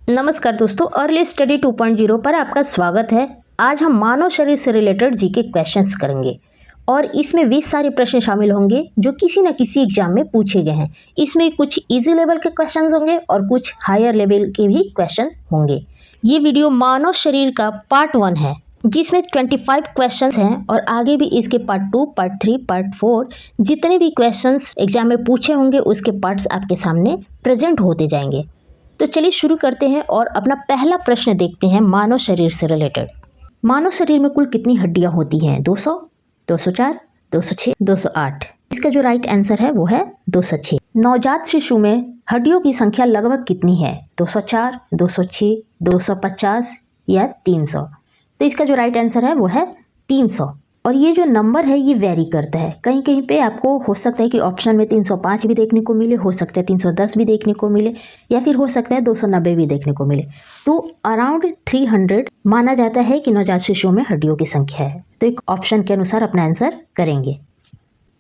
नमस्कार दोस्तों, early study 2.0 पर आपका स्वागत है। आज हम मानव शरीर से रिलेटेड जीके क्वेश्चंस करेंगे और इसमें वे सारे प्रश्न शामिल होंगे जो किसी न किसी एग्जाम में पूछे गए हैं। इसमें कुछ इजी लेवल के क्वेश्चंस होंगे और कुछ हायर लेवल के भी क्वेश्चन होंगे। ये वीडियो मानव शरीर का पार्ट 1 है जिसमें 25 क्वेश्चंस हैं और आगे भी इसके पार्ट 2, पार्ट 3, पार्ट 4 जितने भी क्वेश्चंस एग्जाम में पूछे होंगे उसके पार्ट्स आपके सामने प्रेजेंट होते जाएंगे। तो चलिए शुरू करते हैं और अपना पहला प्रश्न देखते हैं मानव शरीर से रिलेटेड। मानव शरीर में कुल कितनी हड्डियां होती हैं? 200, 204, 206, 208। इसका जो राइट आंसर है वो है 206। नवजात शिशु में हड्डियों की संख्या लगभग कितनी है? 204, 206, 250 या 300। तो इसका जो राइट आंसर है वो है 300। और ये जो नंबर है ये वेरी करता है, कहीं कहीं पे आपको हो सकता है कि ऑप्शन में 305 भी देखने को मिले, हो सकता है 310 भी देखने को मिले, या फिर हो सकता है 290 भी देखने को मिले। तो अराउंड 300 माना जाता है कि नवजात शिशुओं में हड्डियों की संख्या है। तो एक ऑप्शन के अनुसार अपना आंसर करेंगे।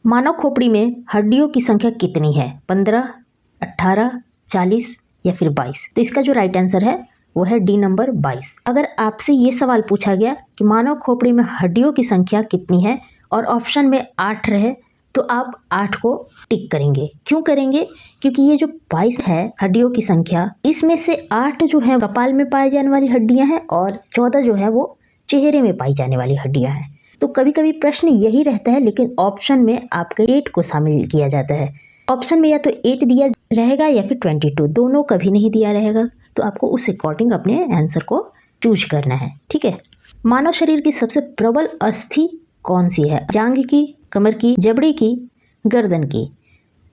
मानव खोपड़ी में हड्डियों की संख्या कितनी है? 15, 18, 40 या फिर 22। तो इसका जो राइट आंसर है वो है डी नंबर 22। अगर आपसे ये सवाल पूछा गया कि मानव खोपड़ी में हड्डियों की संख्या कितनी है और ऑप्शन में 8 रहे तो आप 8 को टिक करेंगे। क्यों करेंगे? क्योंकि ये जो 22 है हड्डियों की संख्या, इसमें से 8 जो है कपाल में पाई जाने वाली हड्डियां हैं और 14 जो है वो चेहरे में पाई जाने वाली हड्डियां हैं। तो कभी कभी प्रश्न यही रहता है, लेकिन ऑप्शन में आपके 8 को शामिल किया जाता है। ऑप्शन में या तो 8 दिया रहेगा या फिर 22, दोनों कभी नहीं दिया रहेगा। तो आपको उस अकॉर्डिंग अपने आंसर को चूज करना है, ठीक है। मानव शरीर की सबसे प्रबल अस्थि कौन सी है? जांघ की, कमर की, जबड़े की, गर्दन की?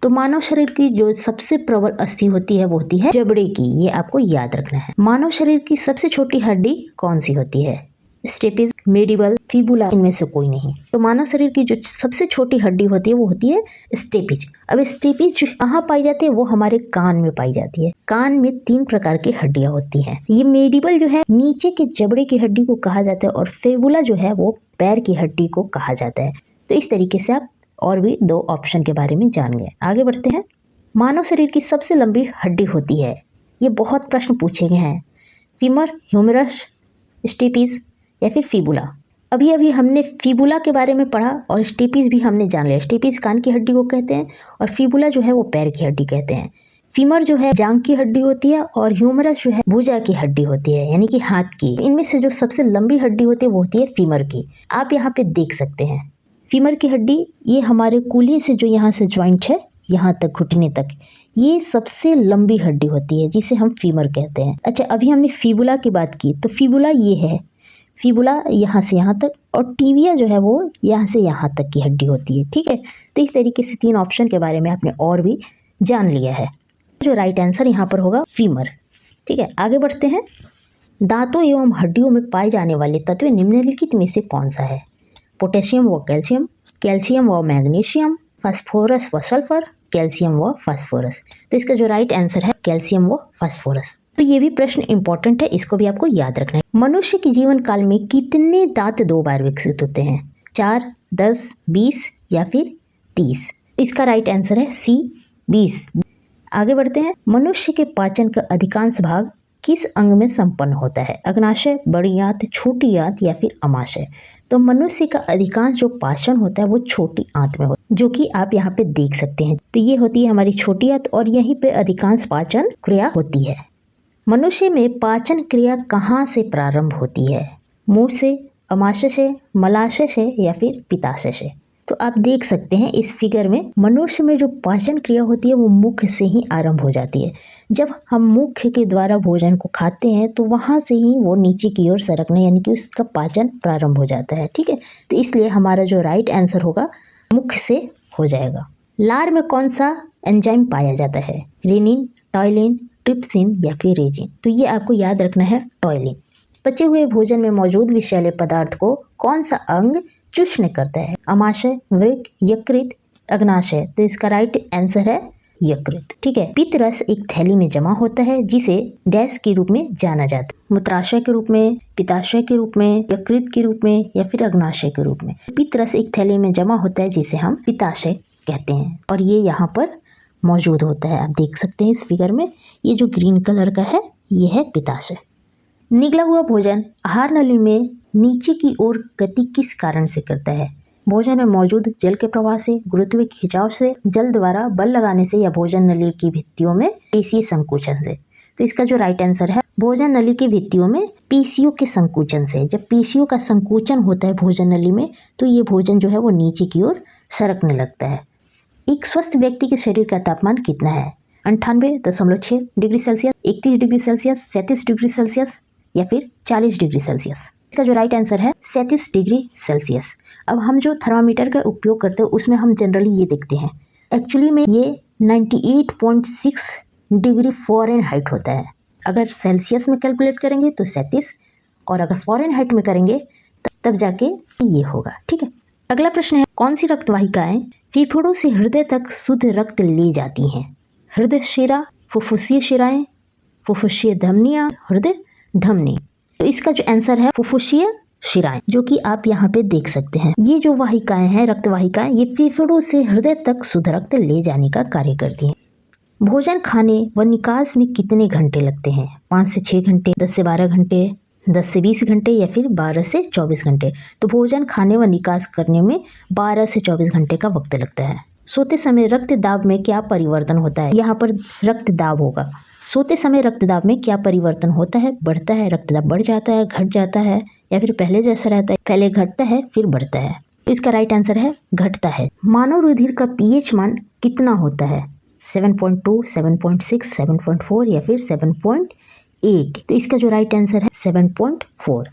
तो मानव शरीर की जो सबसे प्रबल अस्थि होती है वो होती है जबड़े की। ये आपको याद रखना है। मानव शरीर की सबसे छोटी हड्डी कौन सी होती है? स्टेपिस, मेडिबल, फिबुला, इनमें से कोई नहीं। तो मानव शरीर की जो सबसे छोटी हड्डी होती है वो होती है स्टेपिज। अब स्टेपिज कहाँ पाई जाती है? वो हमारे कान में पाई जाती है। कान में 3 प्रकार की हड्डियां होती हैं। ये मेडिबल जो है नीचे के जबड़े की हड्डी को कहा जाता है और फिबुला जो है वो पैर की हड्डी को कहा जाता है। तो इस तरीके से आप और भी 2 ऑप्शन के बारे में जान गए। आगे बढ़ते हैं। मानव शरीर की सबसे लंबी हड्डी होती है, ये बहुत प्रश्न पूछे गए हैं। फीमर, ह्यूमरस, स्टेपिस या फिर फिबुला? अभी अभी हमने फिबुला के बारे में पढ़ा और स्टेपिस भी हमने जान लिया। स्टेपिस कान की हड्डी को कहते हैं और फिबुला जो है वो पैर की हड्डी कहते हैं। फीमर जो है जांघ की हड्डी होती है और ह्यूमरस जो है भुजा की हड्डी होती है, यानी कि हाथ की। इनमें से जो सबसे लंबी हड्डी होती है वो होती है फीमर की। आप यहाँ पे देख सकते हैं फीमर की हड्डी, ये हमारे कूल्हे से जो यहाँ से ज्वाइंट है यहाँ तक घुटने तक, ये सबसे लंबी हड्डी होती है जिसे हम फीमर कहते हैं। अच्छा, अभी हमने फिबुला की बात की तो फिबुला ये है, फिबुला यहाँ से यहाँ तक, और टिबिया जो है वो यहाँ से यहाँ तक की हड्डी होती है, ठीक है। तो इस तरीके से 3 ऑप्शन के बारे में आपने और भी जान लिया है। जो राइट आंसर यहाँ पर होगा फीमर, ठीक है। आगे बढ़ते हैं। दांतों एवं हड्डियों में पाए जाने वाले तत्व निम्नलिखित में से कौन सा है? पोटेशियम व कैल्शियम, कैल्शियम व मैग्नीशियम, फास्फोरस व सल्फर, कैल्शियम व फास्फोरस? तो इसका जो राइट आंसर है कैल्शियम व फास्फोरस। तो ये भी प्रश्न इंपॉर्टेंट है, इसको भी आपको याद रखना है। मनुष्य के जीवन काल में कितने दांत 2 बार विकसित होते हैं? 4, 10, 20 या फिर 30? इसका राइट आंसर है सी, 20। आगे बढ़ते हैं। मनुष्य के पाचन का अधिकांश भाग किस अंग में संपन्न होता है? अग्नाशय, बड़ी आंत, छोटी आंत या फिर अमाशय? तो मनुष्य का अधिकांश जो पाचन होता है वो छोटी आंत में होता है, जो कि आप यहाँ पे देख सकते हैं। तो ये होती है हमारी छोटी आंत और यहीं पे अधिकांश पाचन क्रिया होती है। मनुष्य में पाचन क्रिया कहाँ से प्रारंभ होती है? मुंह से, अमाशय से, मलाशय से या फिर पित्ताशय से? तो आप देख सकते हैं इस फिगर में मनुष्य में जो पाचन क्रिया होती है वो मुख से ही आरंभ हो जाती है। जब हम मुख के द्वारा भोजन को खाते हैं तो वहाँ से ही वो नीचे की ओर सरकने, यानी कि उसका पाचन प्रारंभ हो जाता है, ठीक है। तो इसलिए हमारा जो राइट आंसर होगा मुख से हो जाएगा। लार में कौन सा एंजाइम पाया जाता है? रेनिन, टॉयलिन, ट्रिप्सिन या फिर रेजिन? तो ये आपको याद रखना है टॉयलिन। बचे हुए भोजन में मौजूद विषैले पदार्थ को कौन सा अंग चूषण करता है? अमाशय, वृक्क, यकृत, अग्नाशय? तो इसका राइट आंसर है यकृत, ठीक है। पित्त रस एक थैली में जमा होता है जिसे डैश के रूप में जाना जाता है? मूत्राशय के रूप में, पित्ताशय के रूप में, यकृत के रूप में या फिर अग्नाशय के रूप में? पित्त रस एक थैली में जमा होता है जिसे हम पित्ताशय कहते हैं और ये यहाँ पर मौजूद होता है। आप देख सकते हैं इस फिगर में, ये जो ग्रीन कलर का है ये है पित्ताशय। निगला हुआ भोजन आहार नली में नीचे की ओर गति किस कारण से करता है? भोजन में मौजूद जल के प्रवाह से, गुरुत्वीय खिंचाव से, जल द्वारा बल लगाने से, या भोजन नली की भित्तियों में पेशीय संकुचन से। तो इसका जो राइट आंसर है भोजन नली की भित्तियों में पेशियों के संकुचन से। जब पेशियों का संकुचन होता है भोजन नली में तो ये भोजन जो है वो नीचे की ओर सरकने लगता है। एक स्वस्थ व्यक्ति के शरीर का तापमान कितना है? 98.6 degree Celsius, 31 degree Celsius, 37 degree Celsius या फिर 40 डिग्री सेल्सियस। इसका जो राइट आंसर है 37 डिग्री सेल्सियस। अब हम जो थर्मामीटर का उपयोग करते हैं उसमें हम जनरली ये देखते हैं, एक्चुअली में ये 98.6 डिग्री फ़ारेनहाइट होता है। अगर सेल्सियस में कैलकुलेट करेंगे तो 37, और अगर फ़ारेनहाइट में करेंगे तब जाके ये होगा। ठीक है, अगला प्रश्न है, कौन सी रक्त वाहिकाएं फेफड़ों से हृदय तक शुद्ध रक्त ले जाती हैं? हृदय शिरा, फुफ्फुसीय शिराएं, फुफ्फुसीय धमनियां, हृदय धमनी। तो इसका जो आंसर है फुफ्फुसीय शिराएं, जो कि आप यहाँ पे देख सकते हैं। ये जो वाहिकाएं हैं, रक्त वाहिकाएं, ये फेफड़ों से हृदय तक शुद्ध रक्त ले जाने का कार्य करती हैं। भोजन खाने व निकास में कितने घंटे लगते हैं? 5 से 6 घंटे, 10 से 12 घंटे, 10 से 20 घंटे या फिर 12 से 24 घंटे। तो भोजन खाने व निकास करने में 12 से 24 घंटे का वक्त लगता है। सोते समय रक्त दाब में क्या परिवर्तन होता है? यहाँ पर रक्त दाब होगा। सोते समय रक्त दाब में क्या परिवर्तन होता है? बढ़ता है, रक्त दाब बढ़ जाता है, घट जाता है, या फिर पहले जैसा रहता है? पहले घटता है फिर बढ़ता है। तो इसका राइट आंसर है घटता है। मानव रुधिर का पीएच मान कितना होता है? 7.2, 7.6, 7.4 या फिर 7.8। तो इसका जो राइट आंसर है 7.4।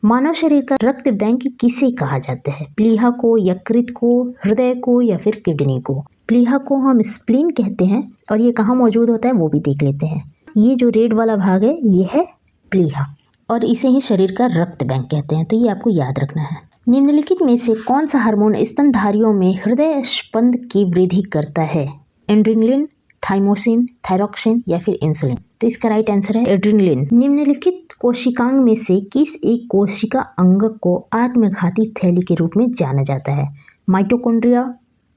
मानव शरीर का रक्त बैंक किसे कहा जाता है? प्लीहा को, यकृत को, हृदय को या फिर किडनी को? प्लीहा को हम स्प्लीन कहते हैं, और ये कहाँ मौजूद होता है वो भी देख लेते हैं। ये जो रेड वाला भाग है ये है प्लीहा, और इसे ही शरीर का रक्त बैंक कहते हैं। तो ये आपको याद रखना है। निम्नलिखित में से कौन सा हार्मोन स्तनधारियों में हृदय स्पंद की वृद्धि करता है? एड्रेनलिन, थाइमोसिन, थायरॉक्सिन या फिर इंसुलिन? तो इसका राइट आंसर है एड्रेनलिन। निम्नलिखित कोशिकांग में से किस एक कोशिका अंगक को आत्मघाती थैली के रूप में जाना जाता है? माइटोकॉन्ड्रिया,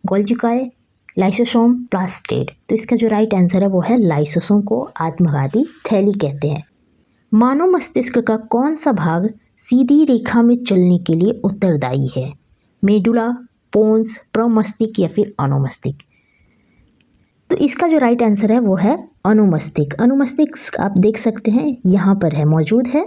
गोल्जिकाए, लाइसोसोम, प्लास्टिड? तो इसका जो राइट आंसर है वो है लाइसोसोम को आत्मघाती थैली कहते हैं। मानव मस्तिष्क का कौन सा भाग सीधी रेखा में चलने के लिए उत्तरदायी है? मेडुला, पोन्स, प्रमस्तिष्क या फिर अनुमस्तिष्क? तो इसका जो राइट आंसर है वो है अनुमस्तिष्क। अनुमस्तिष्क आप देख सकते हैं यहाँ पर है, मौजूद है,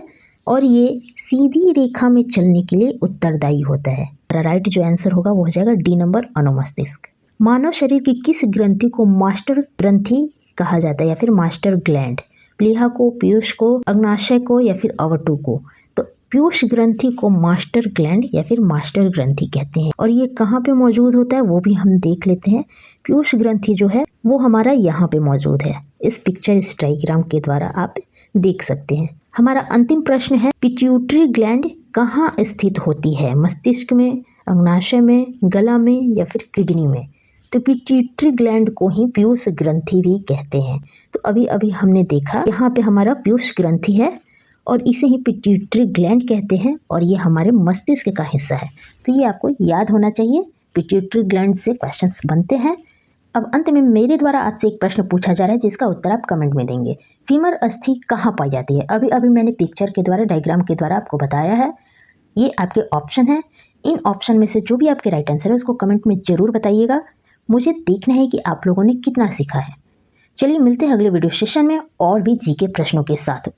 और ये सीधी रेखा में चलने के लिए उत्तरदायी होता है। राइट जो आंसर होगा वो हो जाएगा डी नंबर, अनुमस्तिष्क। मानव शरीर की किस ग्रंथि को मास्टर ग्रंथि कहा जाता है या फिर मास्टर ग्लैंड? प्लीहा को, पीयूष को, अग्नाशय को या फिर अवटु को? तो पीयूष ग्रंथि को मास्टर ग्लैंड या फिर मास्टर ग्रंथि कहते हैं, और ये कहाँ पे मौजूद होता है वो भी हम देख लेते हैं। पीयूष ग्रंथि जो है वो हमारा यहाँ पे मौजूद है। इस पिक्चर, इस डायग्राम के द्वारा आप देख सकते हैं। हमारा अंतिम प्रश्न है, पिट्यूटरी ग्लैंड कहाँ स्थित होती है? मस्तिष्क में, अग्नाशय में, गला में या फिर किडनी में? तो पिट्यूटरी ग्लैंड को ही पीयूष ग्रंथि भी कहते हैं। तो अभी अभी हमने देखा यहाँ पे हमारा पीयूष ग्रंथि है और इसे ही पिट्यूटरी ग्लैंड कहते हैं, और ये हमारे मस्तिष्क का हिस्सा है। तो ये आपको याद होना चाहिए। पिट्यूटरी ग्लैंड से क्वेश्चंस बनते हैं। अब अंत में मेरे द्वारा आपसे एक प्रश्न पूछा जा रहा है जिसका उत्तर आप कमेंट में देंगे। फीमर अस्थि कहाँ पाई जाती है? अभी अभी मैंने पिक्चर के द्वारा, डायग्राम के द्वारा आपको बताया है। ये आपके ऑप्शन है। इन ऑप्शन में से जो भी आपके राइट आंसर है उसको कमेंट में ज़रूर बताइएगा। मुझे देखना है कि आप लोगों ने कितना सीखा है। चलिए मिलते हैं अगले वीडियो सेशन में और भी जीके प्रश्नों के साथ।